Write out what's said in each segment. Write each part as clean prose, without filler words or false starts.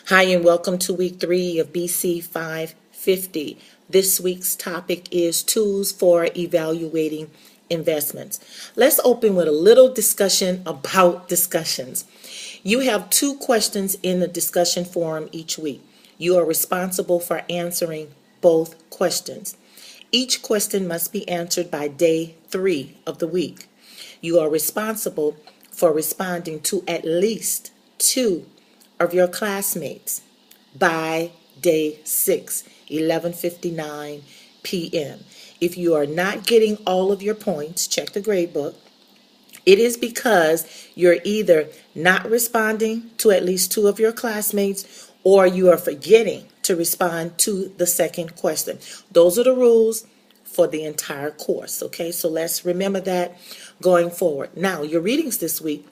Hi, and welcome to week 3 of BC 550. This week's topic is tools for evaluating investments. Let's open with a little discussion about discussions. You have 2 questions in the discussion forum each week. You are responsible for answering both questions. Each question must be answered by day 3 of the week. You are responsible for responding to at least 2 of your classmates by day 6, 11:59 p.m. If you are not getting all of your points, check the grade book. It is because you're either not responding to at least 2 of your classmates or you are forgetting to respond to the second question. Those are the rules for the entire course, okay? So let's remember that going forward. Now, your readings this week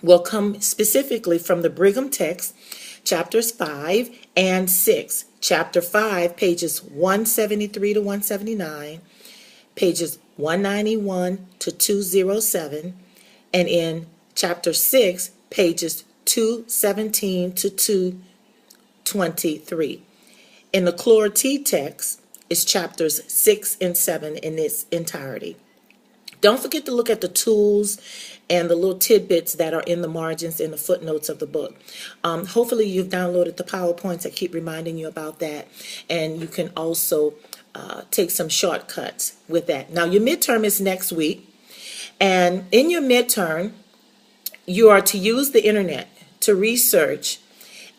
will come specifically from the Brigham text, chapters 5 and 6. Chapter 5, pages 173 to 179, pages 191 to 207, and in chapter 6, pages 217 to 223. In the Clore T text is chapters 6 and 7 in its entirety. Don't forget to look at the tools and the little tidbits that are in the margins in the footnotes of the book. Hopefully you've downloaded the PowerPoints. I keep reminding you about that. And you can also take some shortcuts with that. Now, your midterm is next week. And in your midterm, you are to use the internet to research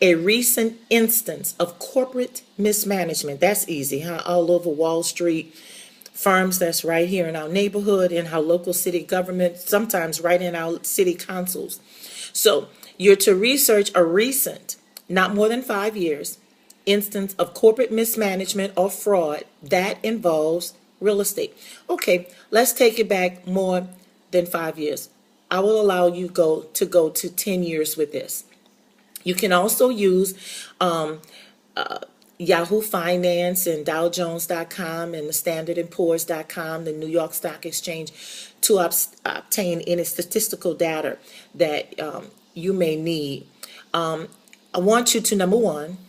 a recent instance of corporate mismanagement. That's easy, huh? All over Wall Street, firms that's right here in our neighborhood, in our local city government, sometimes right in our city councils. So you're to research a recent, not more than 5 years, instance of corporate mismanagement or fraud that involves real estate. Okay, let's take it back more than 5 years. I will allow you go to 10 years with this. You can also use Yahoo Finance and DowJones.com and the StandardandPoor's.com, the New York Stock Exchange, to obtain any statistical data that you may need. I want you to, number one,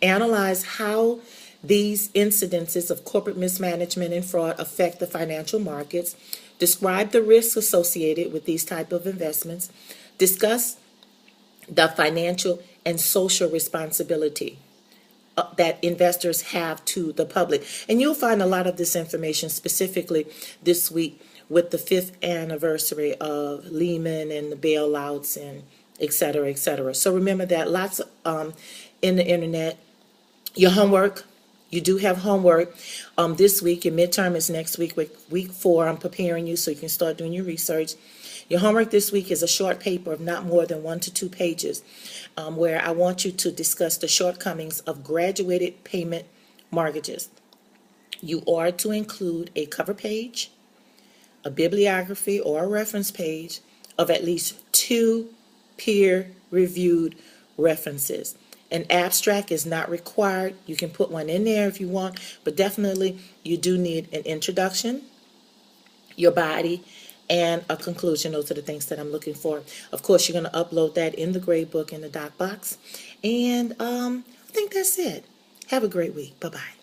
analyze how these incidences of corporate mismanagement and fraud affect the financial markets. Describe the risks associated with these type of investments. Discuss the financial and social responsibility that investors have to the public. And you'll find a lot of this information specifically this week with the 5th anniversary of Lehman and the bailouts and et cetera, et cetera. So remember that lots in the internet. Your homework, you do have homework this week. Your midterm is next week. Week 4, I'm preparing you so you can start doing your research. Your homework this week is a short paper of not more than 1 to 2 pages where I want you to discuss the shortcomings of graduated payment mortgages. You are to include a cover page, a bibliography or a reference page of at least 2 peer-reviewed references. An abstract is not required. You can put one in there if you want, but definitely you do need an introduction, your body, and a conclusion. Those are the things that I'm looking for. Of course, you're going to upload that in the grade book in the doc box. And I think that's it. Have a great week. Bye-bye.